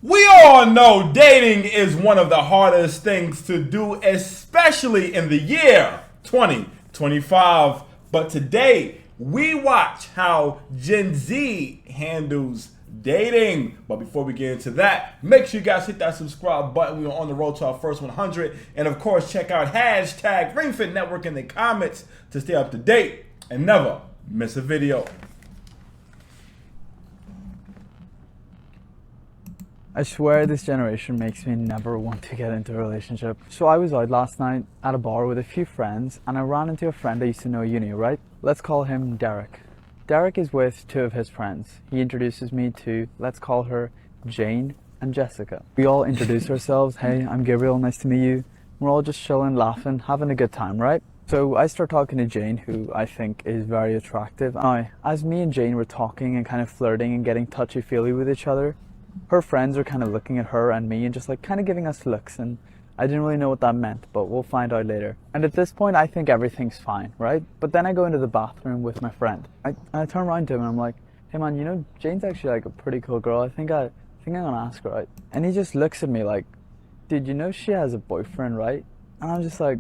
We all know dating is one of the hardest things to do, especially in the year 2025. But today, we watch how Gen Z handles dating. But before we get into that, make sure you guys hit that subscribe button. We are on the road to our first 100. And of course, check out hashtag RingFit Network in the comments to stay up to date and never miss a video. I swear this generation makes me never want to get into a relationship. So I was out last night at a bar with a few friends and I ran into a friend I used to know at uni, right? Let's call him Derek. Derek is with two of his friends. He introduces me to, let's call her Jane and Jessica. We all introduce ourselves. Hey, I'm Gabriel, nice to meet you. We're all just chilling, laughing, having a good time, right? So I start talking to Jane, who I think is very attractive. Now, as me and Jane were talking and kind of flirting and getting touchy-feely with each other, her friends are kind of looking at her and me and just like kind of giving us looks, and I didn't really know what that meant, but we'll find out later. And at this point I think everything's fine, right? But then I go into the bathroom with my friend. I turn around to him and I'm like, hey man, you know, Jane's actually like a pretty cool girl. I think I'm gonna ask her out. And he just looks at me like, dude, you know she has a boyfriend, right? And I'm just like,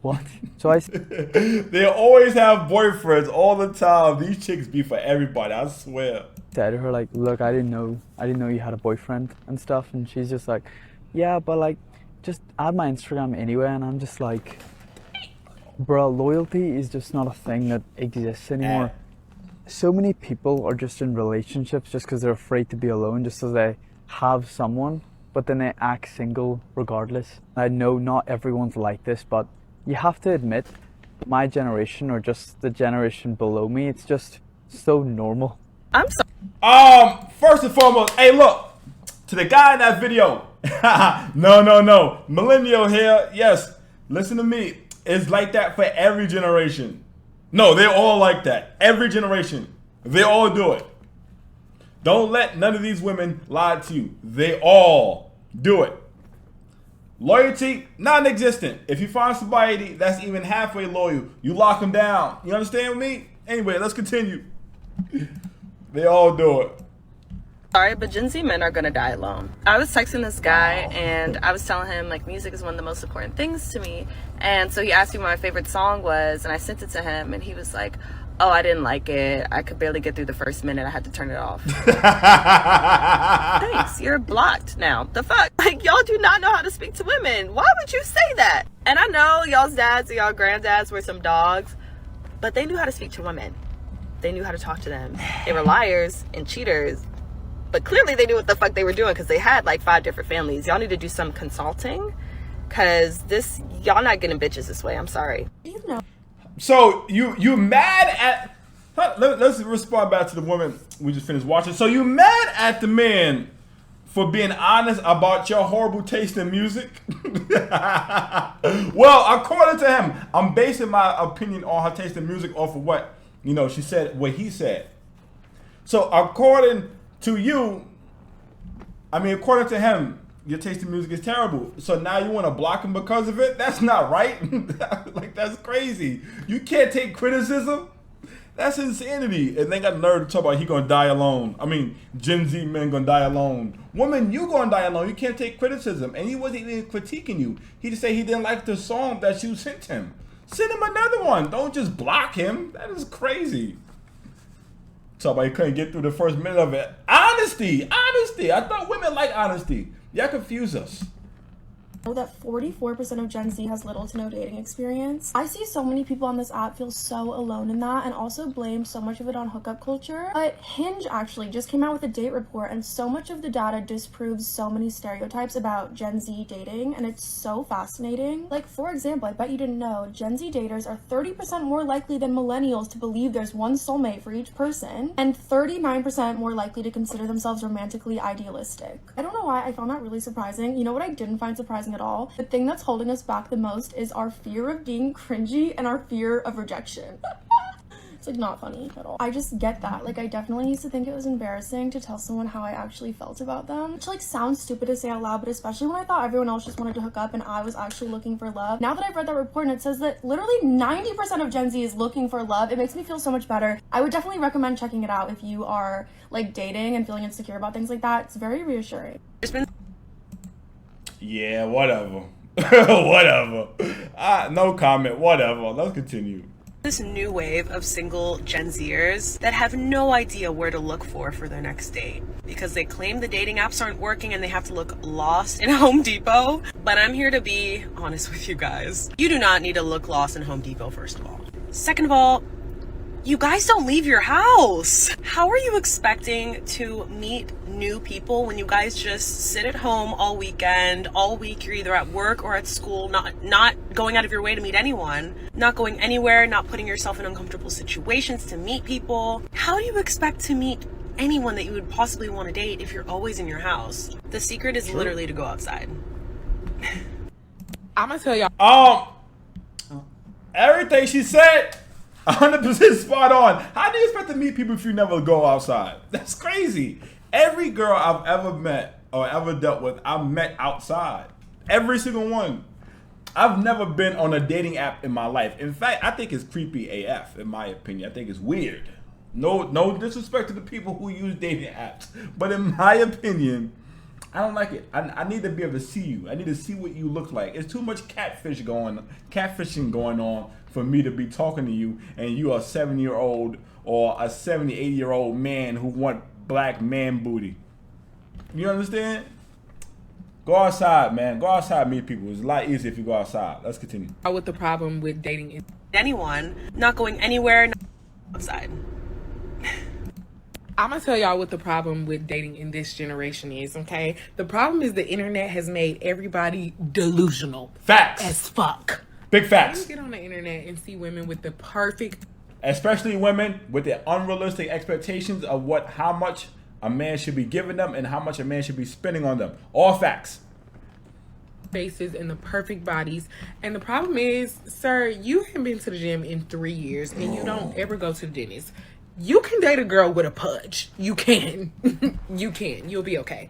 what? So they always have boyfriends all the time. These chicks be for everybody, I swear. Said to her like, look, I didn't know you had a boyfriend and stuff. And she's just like, yeah, but like just add my Instagram anyway. And I'm just like, bro, loyalty is just not a thing that exists anymore. So many people are just in relationships just because they're afraid to be alone, just so they have someone, but then they act single regardless. I know not everyone's like this, but you have to admit, my generation or just the generation below me, it's just so normal. I'm sorry. First and foremost, hey, look, to the guy in that video. No. Millennial here. Yes, listen to me. It's like that for every generation. No, they're all like that. Every generation. They all do it. Don't let none of these women lie to you. They all do it. Loyalty, non-existent. If you find somebody that's even halfway loyal, you lock them down. You understand me? Anyway, let's continue. They all do it. Sorry, but Gen Z men are gonna die alone. I was texting this guy and I was telling him like music is one of the most important things to me. And so he asked me what my favorite song was and I sent it to him and he was like, oh, I didn't like it. I could barely get through the first minute. I had to turn it off. Thanks, you're blocked now. The fuck? Like, y'all do not know how to speak to women. Why would you say that? And I know y'all's dads and y'all granddads were some dogs, but they knew how to speak to women. They knew how to talk to them. They were liars and cheaters, but clearly they knew what the fuck they were doing because they had like 5 different families. Y'all need to do some consulting because y'all not getting bitches this way. I'm sorry. You know. So you mad at? Let's respond back to the woman we just finished watching. So you mad at the man for being honest about your horrible taste in music? Well, according to him, I'm basing my opinion on her taste in music off of what she said, what he said. So according to you, according to him, your taste in music is terrible. So now you want to block him because of it? That's not right. Like, that's crazy. You can't take criticism. That's insanity. And they got the nerve to talk about he gonna die alone. Gen Z men gonna die alone. Woman, you gonna die alone. You can't take criticism. And he wasn't even critiquing you. He just said he didn't like the song that you sent him. Send him another one. Don't just block him. That is crazy. Talk about he couldn't get through the first minute of it. Honesty. I thought women like honesty. Y'all confuse us. Know that 44% of Gen Z has little to no dating experience. I see so many people on this app feel so alone in that and also blame so much of it on hookup culture. But Hinge actually just came out with a date report and so much of the data disproves so many stereotypes about Gen Z dating, and it's so fascinating. Like, for example, I bet you didn't know, Gen Z daters are 30% more likely than millennials to believe there's one soulmate for each person, and 39% more likely to consider themselves romantically idealistic. I don't know why I found that really surprising. You know what I didn't find surprising at all? The thing that's holding us back the most is our fear of being cringy and our fear of rejection. So like not funny at all. I just get that. Like I definitely used to think it was embarrassing to tell someone how I actually felt about them, which like sounds stupid to say out loud, but especially when I thought everyone else just wanted to hook up and I was actually looking for love. Now that I've read that report and it says that literally 90% of Gen Z is looking for love, it makes me feel so much better. I would definitely recommend checking it out if you are like dating and feeling insecure about things like that. It's very reassuring. Yeah, whatever. Whatever. No comment. Whatever. Let's continue. This new wave of single Gen Zers that have no idea where to look for their next date because they claim the dating apps aren't working and they have to look lost in Home Depot. But I'm here to be honest with you guys. You do not need to look lost in Home Depot, first of all. Second of all, you guys don't leave your house. How are you expecting to meet new people when you guys just sit at home all weekend, all week? You're either at work or at school, not going out of your way to meet anyone, not going anywhere, not putting yourself in uncomfortable situations to meet people. How do you expect to meet anyone that you would possibly want to date if you're always in your house? The secret is literally to go outside. I'm gonna tell y'all. Everything she said, 100% spot on. How do you expect to meet people if you never go outside? That's crazy. Every girl I've ever met or ever dealt with, I've met outside. Every single one. I've never been on a dating app in my life. In fact, I think it's creepy AF, in my opinion. I think it's weird. No disrespect to the people who use dating apps. But in my opinion, I don't like it. I need to be able to see you. I need to see what you look like. It's too much catfishing going on for me to be talking to you and you are a 7-year-old or a 78-year-old man who want black man booty. You understand? Go outside, man. Go outside, meet people. It's a lot easier if you go outside. Let's continue. What the problem with dating Anyone, not going anywhere, not outside. I'm gonna tell y'all what the problem with dating in this generation is, okay? The problem is the internet has made everybody delusional. Facts. As fuck. Big facts. You get on the internet and see women with the perfect, especially women with their unrealistic expectations of how much a man should be giving them and how much a man should be spending on them. All facts. faces and the perfect bodies. And the problem is, sir, you haven't been to the gym in 3 years and you don't ever go to the dentist. You can date a girl with a pudge. You can. You can. You'll be okay.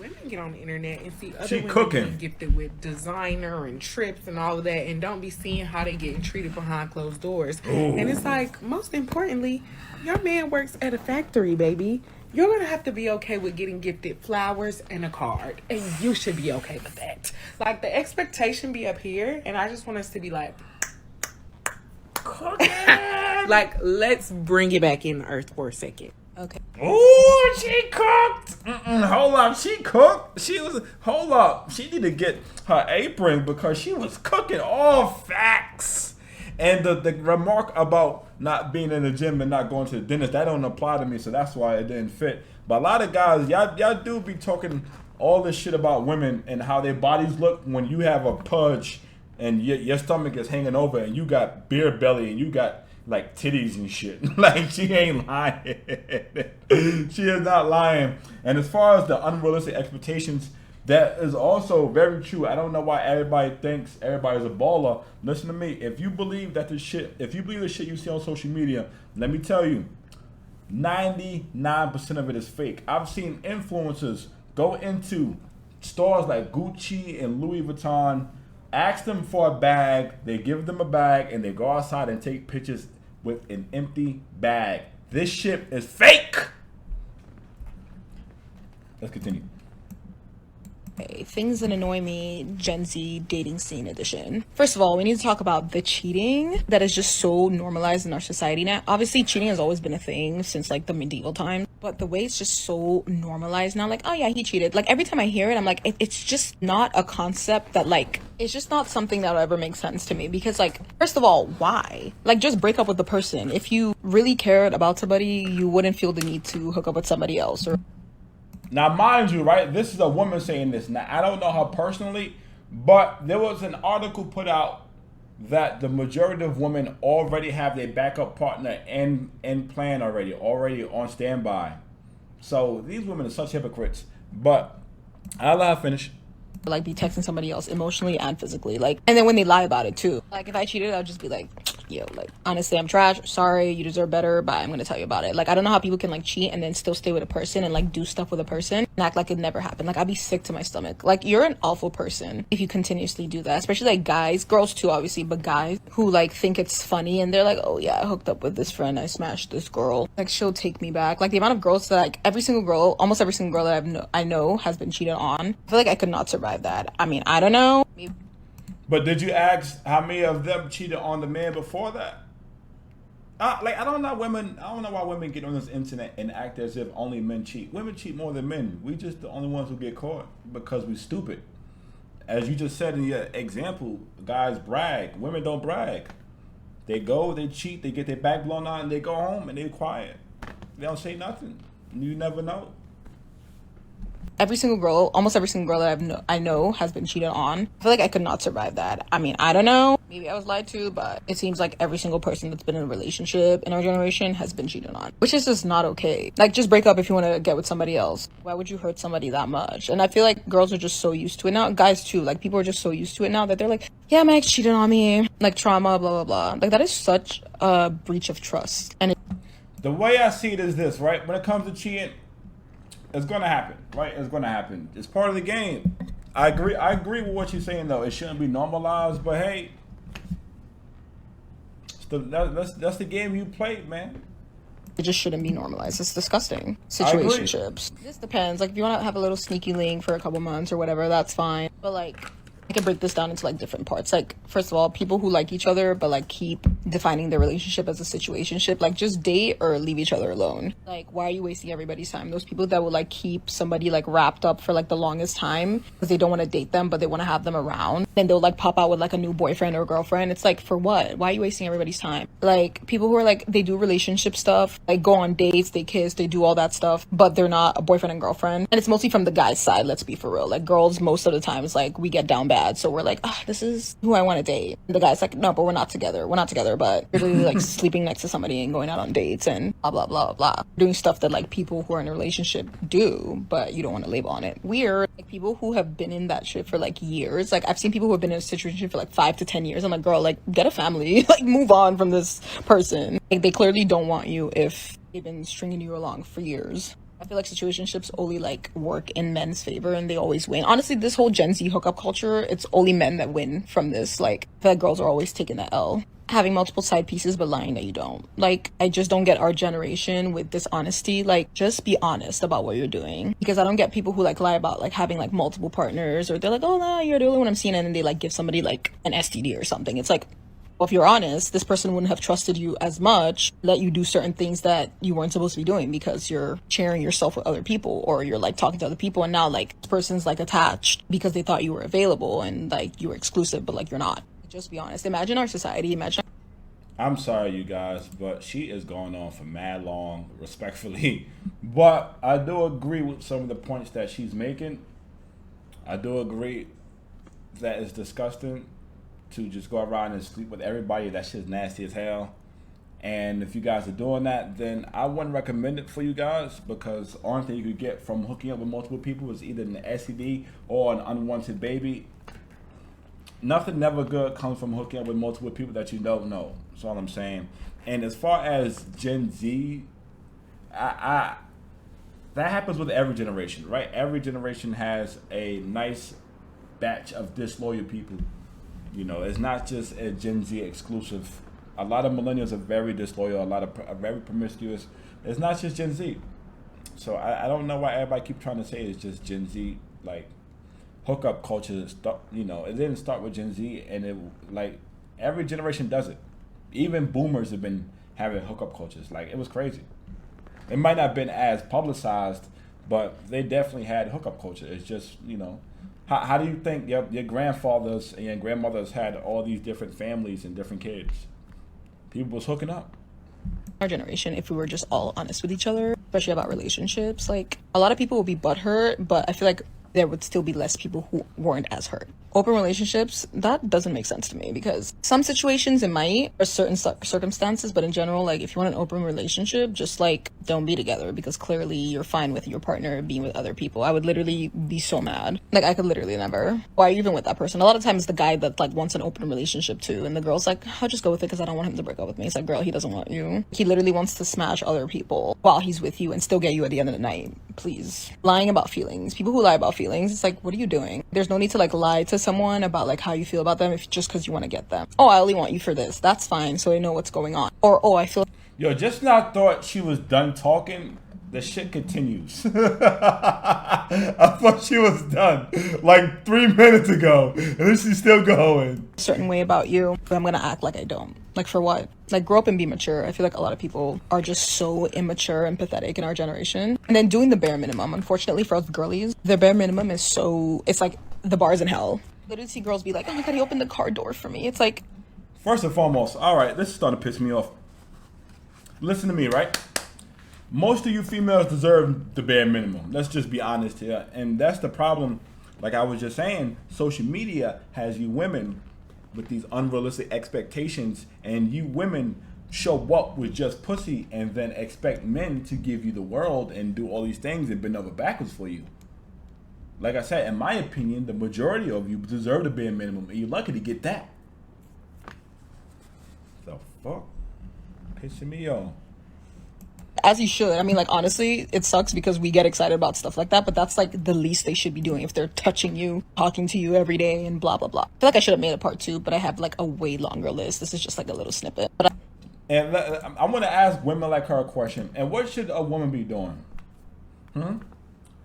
Women get on the internet and see other women being gifted with designer and trips and all of that, and don't be seeing how they getting treated behind closed doors. Ooh. And it's like, most importantly, your man works at a factory, baby. You're going to have to be okay with getting gifted flowers and a card. And you should be okay with that. Like, the expectation be up here, and I just want us to be like, like, let's bring it back in the earth for a second. Okay. Ooh, she cooked. Hold up, she cooked. Hold up. She need to get her apron because she was cooking all facts. And the remark about not being in the gym and not going to the dentist, that don't apply to me, so that's why it didn't fit. But a lot of guys, y'all do be talking all this shit about women and how their bodies look when you have a pudge and your stomach is hanging over and you got beer belly and you got like titties and shit. Like, she ain't lying. She is not lying. And as far as the unrealistic expectations, that is also very true. I don't know why everybody thinks everybody's a baller. Listen to me. If you believe the shit you see on social media, let me tell you, 99% of it is fake. I've seen influencers go into stores like Gucci and Louis Vuitton, ask them for a bag, they give them a bag, and they go outside and take pictures with an empty bag. This shit is fake. Let's continue. Things that annoy me, Gen Z dating scene edition. First of all, we need to talk about the cheating that is just so normalized in our society now. Obviously, cheating has always been a thing since like the medieval times, but the way it's just so normalized now, like, oh yeah, he cheated. Like, every time I hear it, I'm like, it's just not a concept that, like, it's just not something that will ever make sense to me. Because, like, first of all, why? Like, just break up with the person. If you really cared about somebody, you wouldn't feel the need to hook up with somebody else. Or now, mind you, right, this is a woman saying this. Now, I don't know her personally, but there was an article put out that the majority of women already have their backup partner in plan already on standby. So these women are such hypocrites. But I'll let her finish. Like, be texting somebody else emotionally and physically. Like, and then when they lie about it too. Like, if I cheated, I'll just be like, yo, like, honestly, I'm trash. Sorry, you deserve better, but I'm gonna tell you about it. Like, I don't know how people can, like, cheat and then still stay with a person and, like, do stuff with a person and act like it never happened. Like, I'd be sick to my stomach. Like, you're an awful person if you continuously do that. Especially, like, guys, girls too, obviously, but guys who, like, think it's funny and they're like, oh, yeah, I hooked up with this friend. I smashed this girl. Like, she'll take me back. Like, the amount of girls that, like, almost every single girl that I know has been cheated on. I feel like I could not survive that. I mean, I don't know. But did you ask how many of them cheated on the man before that? Like, I don't know why women get on this internet and act as if only men cheat. Women cheat more than men. We just the only ones who get caught because we stupid. As you just said in your example, guys brag. Women don't brag. They go, they cheat, they get their back blown out, and they go home and they're quiet. They don't say nothing. You never know. Almost every single girl that I know has been cheated on. I feel like I could not survive that. I mean, I don't know. Maybe I was lied to, but it seems like every single person that's been in a relationship in our generation has been cheated on, which is just not okay. Like, just break up if you want to get with somebody else. Why would you hurt somebody that much? And I feel like girls are just so used to it now. Guys too. Like, people are just so used to it now that they're like, yeah, my ex cheated on me. Like, trauma, blah, blah, blah. Like, that is such a breach of trust. And the way I see it is this, right? When it comes to cheating, it's gonna happen, right? It's gonna happen. It's part of the game. I agree with what you're saying, though. It shouldn't be normalized, but hey, that's the game you played, man. it just shouldn't be normalized. It's disgusting. Situationships. This depends. Like, if you want to have a little sneaky link for a couple months or whatever, that's fine. But like, I can break this down into like different parts. Like, first of all, people who like each other but like keep defining their relationship as a situationship, like just date or leave each other alone. Like, why are you wasting everybody's time? Those people that will like keep somebody like wrapped up for like the longest time because they don't want to date them but they want to have them around, then they'll like pop out with like a new boyfriend or girlfriend. It's like, for what? Why are you wasting everybody's time? Like, people who are like, they do relationship stuff, like go on dates, they kiss, they do all that stuff, but they're not a boyfriend and girlfriend. And it's mostly from the guy's side, let's be for real. Like, girls most of the time is like, we get down bad, so we're like, this is who I want to date. And the guy's like, no, but we're not together, but you're literally like sleeping next to somebody and going out on dates and blah blah blah blah, doing stuff that like people who are in a relationship do, but you don't want to label on it. Weird. Like, people who have been in that shit for like years, like I've seen people who have been in a situation for like 5 to 10 years. I'm like, girl, like, get a family. Like, move on from this person. Like, they clearly don't want you if they've been stringing you along for years. I feel like situationships only like work in men's favor and they always win. Honestly, this whole Gen Z hookup culture, it's only men that win from this. Like, I feel like girls are always taking the L. Having multiple side pieces but lying that you don't. Like, I just don't get our generation with this honesty. Like, just be honest about what you're doing. Because I don't get people who like lie about like having like multiple partners, or they're like, oh no, you're the only one I'm seeing, and then they like give somebody like an STD or something. It's like, well, if you're honest, this person wouldn't have trusted you as much, let you do certain things that you weren't supposed to be doing because you're sharing yourself with other people, or you're like talking to other people, and now like this person's like attached because they thought you were available and like you were exclusive, but like you're not. Just be honest. Imagine our society. I'm sorry, you guys, but she is going on for mad long, respectfully. But I do agree with some of the points that she's making. I do agree that it's disgusting to just go around and sleep with everybody. That shit's nasty as hell. And if you guys are doing that, then I wouldn't recommend it for you guys, because the only thing you could get from hooking up with multiple people is either an STD or an unwanted baby. Nothing never good comes from hooking up with multiple people that you don't know. That's all I'm saying. And as far as Gen Z, that happens with every generation, right? Every generation has a nice batch of disloyal people. You know, it's not just a Gen Z exclusive. A lot of millennials are very disloyal. A lot of are very promiscuous. It's not just Gen Z. So I don't know why everybody keep trying to say it's just Gen Z. Like, hookup culture, you know, it didn't start with Gen Z, and it like every generation does it. Even boomers have been having hookup cultures. Like, it was crazy. It might not have been as publicized, but they definitely had hookup culture. It's just, you know, how do you think your grandfathers and your grandmothers had all these different families and different kids? People was hooking up. Our generation, if we were just all honest with each other, especially about relationships, like, a lot of people will be butthurt, but I feel like there would still be less people who weren't as hurt. Open relationships, that doesn't make sense to me, because some situations it might, or certain circumstances, but in general, like if you want an open relationship, just like don't be together, because clearly you're fine with your partner being with other people. I would literally be so mad. Like I could literally never. Why are you even with that person? A lot of times the guy that like wants an open relationship too, and the girl's like, I'll just go with it because I don't want him to break up with me. It's like, girl, he doesn't want you. He literally wants to smash other people while he's with you and still get you at the end of the night. Please. Lying about feelings. People who lie about feelings, it's like, what are you doing? There's no need to like lie to someone about like how you feel about them if just because you want to get them. Oh, I only want you for this. That's fine, so I know what's going on. Or, oh, I feel... Yo, just when I thought she was done talking, the shit continues. I thought she was done like 3 minutes ago, and then she's still going. a certain way about you, but I'm gonna act like I don't. Like for what? Like grow up and be mature. I feel like a lot of people are just so immature and pathetic in our generation. And then doing the bare minimum. Unfortunately for us girlies, the bare minimum is so, it's like the bar's in hell. Literally see girls be like, oh my god, he opened the car door for me. It's like, first and foremost, all right, this is starting to piss me off. Listen to me, right? Most of you females deserve the bare minimum. Let's just be honest here. And that's the problem. Like I was just saying, social media has you women with these unrealistic expectations, and you women show up with just pussy and then expect men to give you the world and do all these things and bend over backwards for you. Like I said, in my opinion, the majority of you deserve the bare minimum, and you're lucky to get that. The fuck? Pissing me off. as you should. I mean, like, honestly, it sucks because we get excited about stuff like that, but that's like the least they should be doing if they're touching you, talking to you every day, and blah, blah, blah. I feel like I should have made a part 2, but I have like a way longer list. This is just like a little snippet. But And I'm going to ask women like her a question. And what should a woman be doing?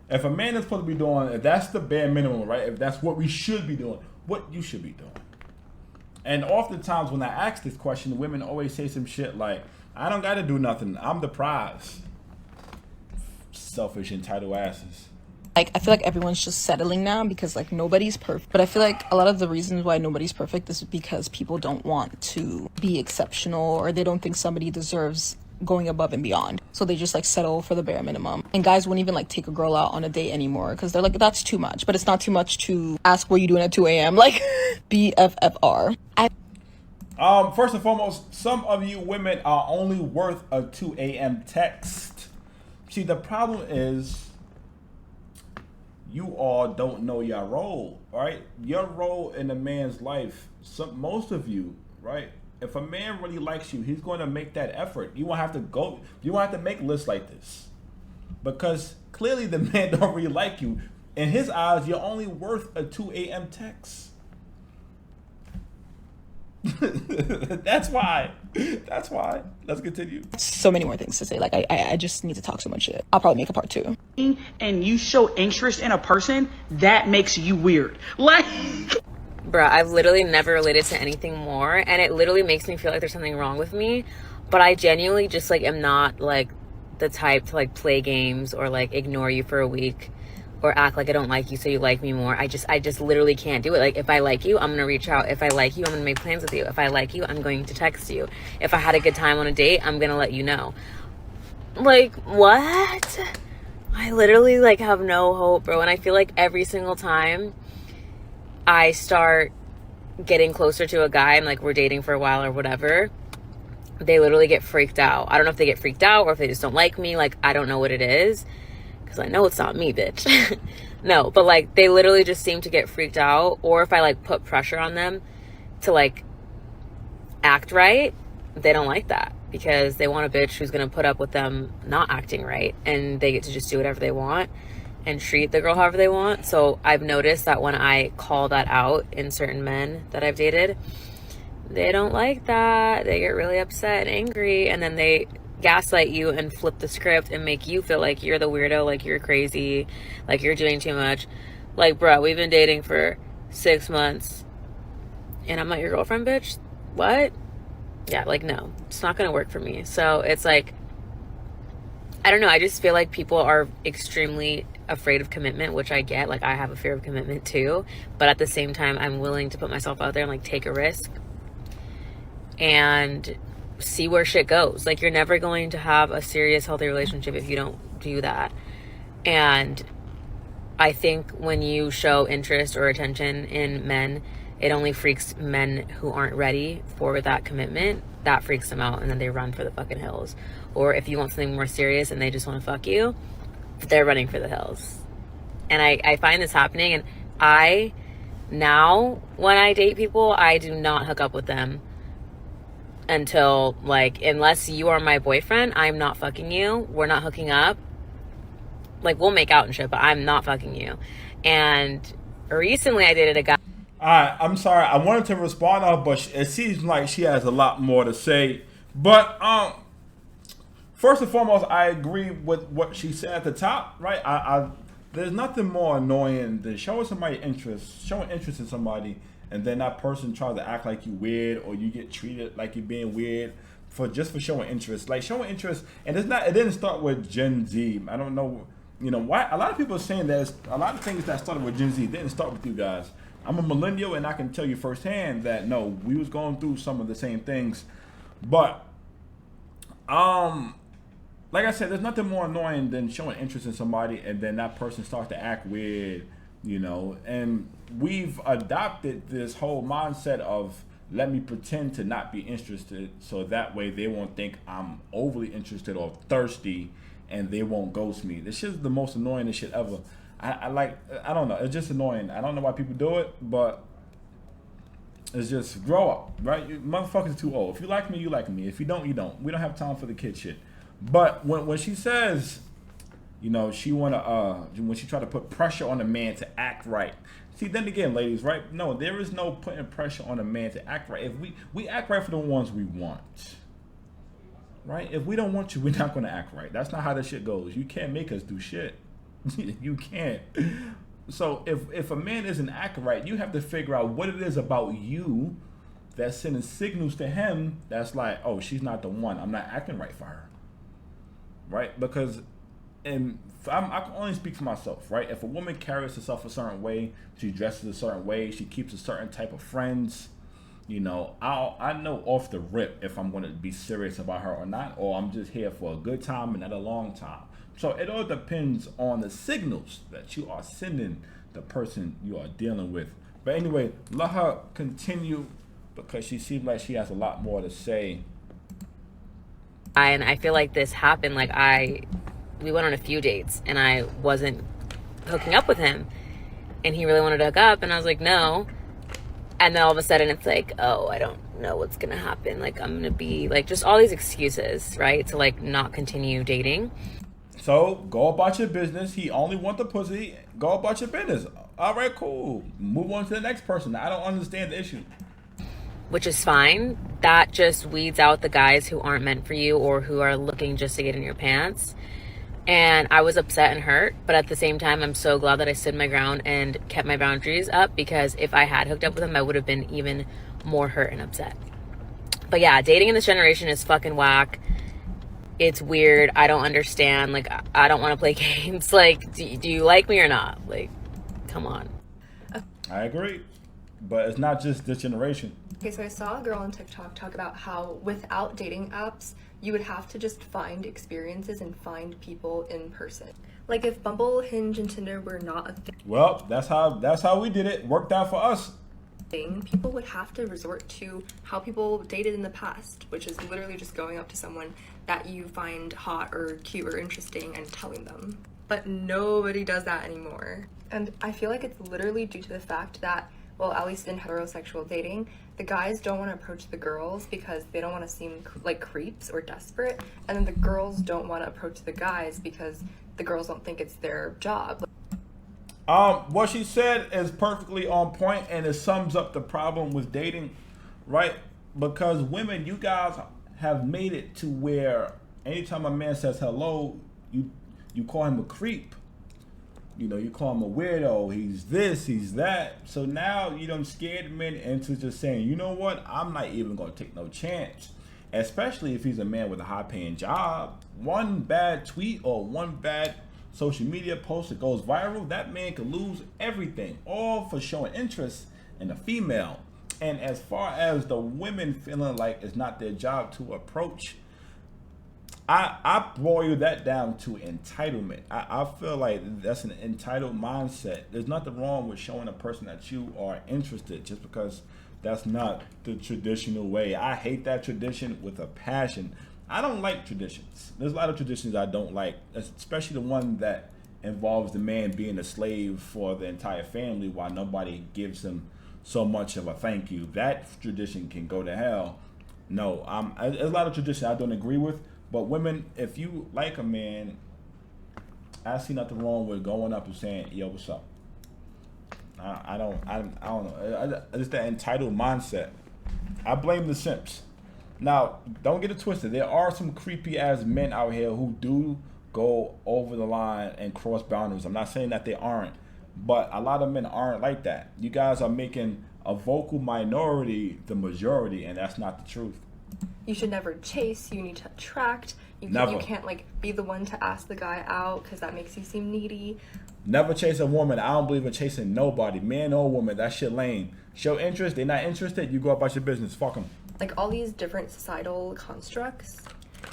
If a man is supposed to be doing, if that's the bare minimum, right? If that's what we should be doing, what you should be doing. And oftentimes when I ask this question, the women always say some shit like, I don't got to do nothing. I'm the prize. Selfish, entitled asses. like, I feel like everyone's just settling now because like nobody's perfect. But I feel like a lot of the reasons why nobody's perfect is because people don't want to be exceptional, or they don't think somebody deserves going above and beyond, so they just like settle for the bare minimum. And guys won't even like take a girl out on a date anymore because they're like, that's too much. But it's not too much to ask what you doing at 2 a.m. like BFFR. First and foremost, some of you women are only worth a 2 a.m. text. See, the problem is you all don't know your role, right? Your role in a man's life. Most of you, right? If a man really likes you, he's going to make that effort. You won't have to go. You won't have to make lists like this, because clearly the man don't really like you. In his eyes, you're only worth a 2 a.m. text. That's why. That's why. Let's continue. So many more things to say. Like I just need to talk so much shit. I'll probably make a part 2. And you show interest in a person, that makes you weird. Like, Bruh, I've literally never related to anything more, and it literally makes me feel like there's something wrong with me. But I genuinely just like am not like the type to like play games or like ignore you for a week or act like I don't like you so you like me more. I just literally can't do it. Like, if I like you, I'm gonna reach out. If I like you, I'm gonna make plans with you. If I like you, I'm going to text you. If I had a good time on a date, I'm gonna let you know. Like, what? I literally like have no hope, bro. And I feel like every single time I start getting closer to a guy and like we're dating for a while or whatever, they literally get freaked out. I don't know if they get freaked out or if they just don't like me. Like, I don't know what it is, because I know it's not me, bitch. No, but like they literally just seem to get freaked out. Or if I like put pressure on them to like act right, they don't like that, because they want a bitch who's gonna put up with them not acting right, and they get to just do whatever they want and treat the girl however they want. So I've noticed that when I call that out in certain men that I've dated, they don't like that. They get really upset and angry, and then they gaslight you and flip the script and make you feel like you're the weirdo, like you're crazy, like you're doing too much. Like, bro, we've been dating for 6 months and I'm not your girlfriend, bitch? What? Yeah, like, no, it's not gonna work for me. So it's like, I don't know, I just feel like people are extremely afraid of commitment, which I get. Like, I have a fear of commitment too, but at the same time, I'm willing to put myself out there and like take a risk and see where shit goes. Like, you're never going to have a serious, healthy relationship if you don't do that. And I think when you show interest or attention in men, it only freaks men who aren't ready for that commitment. That freaks them out, and then they run for the fucking hills. Or if you want something more serious and they just want to fuck you, they're running for the hills. And I find this happening, and now when I date people, I do not hook up with them until, like, unless you are my boyfriend, I'm not fucking you. We're not hooking up. Like, we'll make out and shit, but I'm not fucking you. And recently I dated a guy. Alright, I'm sorry. I wanted to respond to her, but it seems like she has a lot more to say. But first and foremost, I agree with what she said at the top, right? There's nothing more annoying than showing interest in somebody, and then that person tries to act like you weird, or you get treated like you're being weird for showing interest. Like, showing interest, and it didn't start with Gen Z. I don't know, why a lot of people are saying that a lot of things that started with Gen Z didn't start with you guys. I'm a millennial, and I can tell you firsthand that no, we was going through some of the same things, but like I said, there's nothing more annoying than showing interest in somebody and then that person starts to act weird, and we've adopted this whole mindset of let me pretend to not be interested so that way they won't think I'm overly interested or thirsty and they won't ghost me. This shit is the most annoying shit ever. I don't know, it's just annoying. I don't know why people do it, but it's just grow up, right? You motherfuckers too old. If you like me, you like me. If you don't, you don't. We don't have time for the kid shit. But when she says, when she try to put pressure on a man to act right. See, then again, ladies, right? No, there is no putting pressure on a man to act right. If we act right for the ones we want, right? If we don't want you, we're not going to act right. That's not how this shit goes. You can't make us do shit. You can't. So if a man isn't acting right, you have to figure out what it is about you that's sending signals to him that's like, oh, she's not the one. I'm not acting right for her. Right? Because I can only speak for myself, right? If a woman carries herself a certain way, she dresses a certain way, she keeps a certain type of friends, I know off the rip if I'm going to be serious about her or not, or I'm just here for a good time and not a long time. So it all depends on the signals that you are sending the person you are dealing with. But anyway, let her continue because she seems like she has a lot more to say. And I feel like this happened, we went on a few dates and I wasn't hooking up with him and he really wanted to hook up and I was like, no. And then all of a sudden it's like, oh, I don't know what's gonna happen. Like, I'm gonna be just all these excuses, right? To not continue dating. So go about your business. He only want the pussy. Go about your business. All right, cool. Move on to the next person. I don't understand the issue. Which is fine. That just weeds out the guys who aren't meant for you or who are looking just to get in your pants. And I was upset and hurt, but at the same time, I'm so glad that I stood my ground and kept my boundaries up, because if I had hooked up with him, I would have been even more hurt and upset. But yeah, dating in this generation is fucking whack. It's weird. I don't understand. I don't want to play games. Do you like me or not? Come on. I agree. But it's not just this generation. Okay, so I saw a girl on TikTok talk about how without dating apps, you would have to just find experiences and find people in person. Like if Bumble, Hinge, and Tinder were not a thing. Well, that's how we did it. Worked out for us. People would have to resort to how people dated in the past, which is literally just going up to someone that you find hot or cute or interesting and telling them. But nobody does that anymore. And I feel like it's literally due to the fact that, well, at least in heterosexual dating, the guys don't want to approach the girls because they don't want to seem like creeps or desperate. And then the girls don't want to approach the guys because the girls don't think it's their job. What she said is perfectly on point, and it sums up the problem with dating, right? Because women, you guys have made it to where anytime a man says hello, you call him a creep. You call him a weirdo. He's this, he's that. So now you done scared men into just saying, you know what? I'm not even gonna take no chance. Especially if he's a man with a high-paying job. One bad tweet or one bad social media post that goes viral, that man could lose everything, all for showing interest in a female. And as far as the women feeling like it's not their job to approach, I boil that down to entitlement. I feel like that's an entitled mindset. There's nothing wrong with showing a person that you are interested just because that's not the traditional way. I hate that tradition with a passion. I don't like traditions. There's a lot of traditions I don't like, especially the one that involves the man being a slave for the entire family while nobody gives him so much of a thank you. That tradition can go to hell. No, there's a lot of traditions I don't agree with. But women, if you like a man, I see nothing wrong with going up and saying, "Yo, what's up?" I don't know. It's that entitled mindset. I blame the simps. Now, don't get it twisted. There are some creepy ass men out here who do go over the line and cross boundaries. I'm not saying that they aren't, but a lot of men aren't like that. You guys are making a vocal minority the majority, and that's not the truth. You should never chase. You need to attract. You can't like be the one to ask the guy out because that makes you seem needy. Never chase a woman. I don't believe in chasing nobody, man or woman. That shit lame. Show interest. They're not interested. You go about your business. Fuck them. Like all these different societal constructs,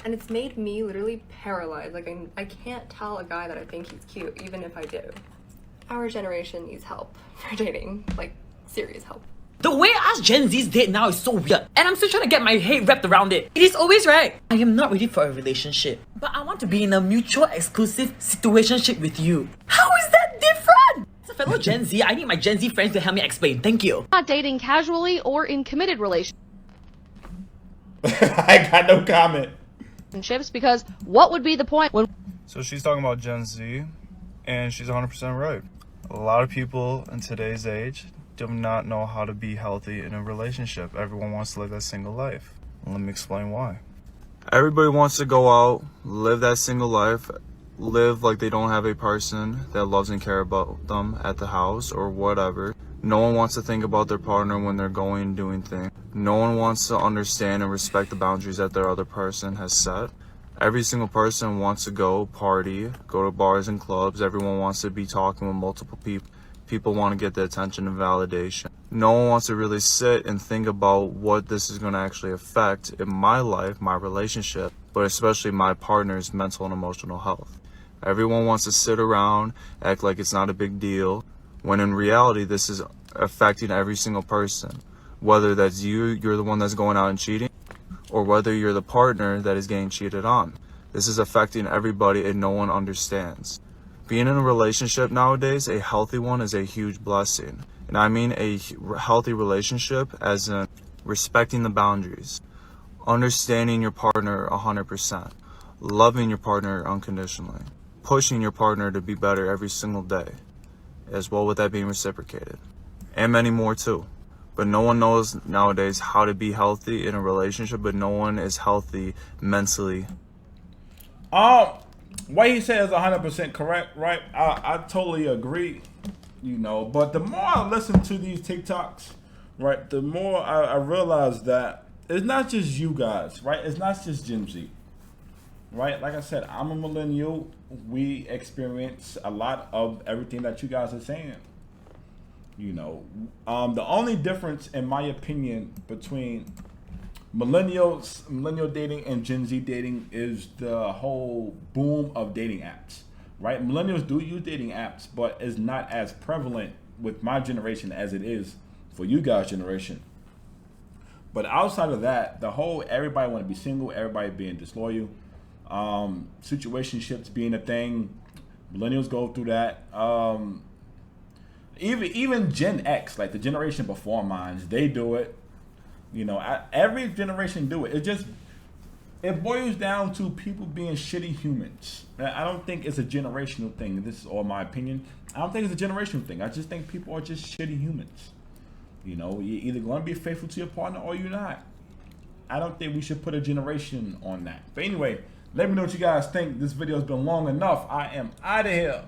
and it's made me literally paralyzed. Like I can't tell a guy that I think he's cute, even if I do. Our generation needs help for dating, like serious help. The way us Gen Zs date now is so weird, and I'm still trying to get my head wrapped around it. It is always right. I am not ready for a relationship, but I want to be in a mutual exclusive situationship with you. How is that different? As a fellow Gen Z, I need my Gen Z friends to help me explain. Thank you. Not dating casually or in committed relationships. I got no comment. Because what would be the point when... So she's talking about Gen Z, and she's 100% right. A lot of people in today's age do not know how to be healthy in a relationship. Everyone wants to live that single life. Let me explain why. Everybody wants to go out, live that single life, live like they don't have a person that loves and cares about them at the house or whatever. No one wants to think about their partner when they're going and doing things. No one wants to understand and respect the boundaries that their other person has set. Every single person wants to go party, go to bars and clubs. Everyone wants to be talking with multiple people. People want to get the attention and validation. No one wants to really sit and think about what this is going to actually affect in my life, my relationship, but especially my partner's mental and emotional health. Everyone wants to sit around, act like it's not a big deal, when in reality, this is affecting every single person. Whether that's you're the one that's going out and cheating, or whether you're the partner that is getting cheated on. This is affecting everybody and no one understands. Being in a relationship nowadays, a healthy one, is a huge blessing. And I mean a healthy relationship as in respecting the boundaries, understanding your partner 100%, loving your partner unconditionally, pushing your partner to be better every single day, as well with that being reciprocated, and many more too. But no one knows nowadays how to be healthy in a relationship, but no one is healthy mentally. What he said is 100% correct, right? I totally agree, you know. But the more I listen to these TikToks, right, the more I realize that it's not just you guys, right? It's not just Gen Z, right? Like I said, I'm a millennial. We experience a lot of everything that you guys are saying. You know, the only difference, in my opinion, between millennial dating and Gen Z dating is the whole boom of dating apps, right? Millennials do use dating apps, but it's not as prevalent with my generation as it is for you guys' generation. But outside of that, the whole everybody want to be single, everybody being disloyal, situationships being a thing, millennials go through that. Even Gen X, like the generation before mine, they do it. You know, every generation do it. It boils down to people being shitty humans. I don't think it's a generational thing. This is all my opinion. I don't think it's a generational thing. I just think people are just shitty humans. You know, you're either going to be faithful to your partner or you're not. I don't think we should put a generation on that. But anyway, let me know what you guys think. This video has been long enough. I am out of here.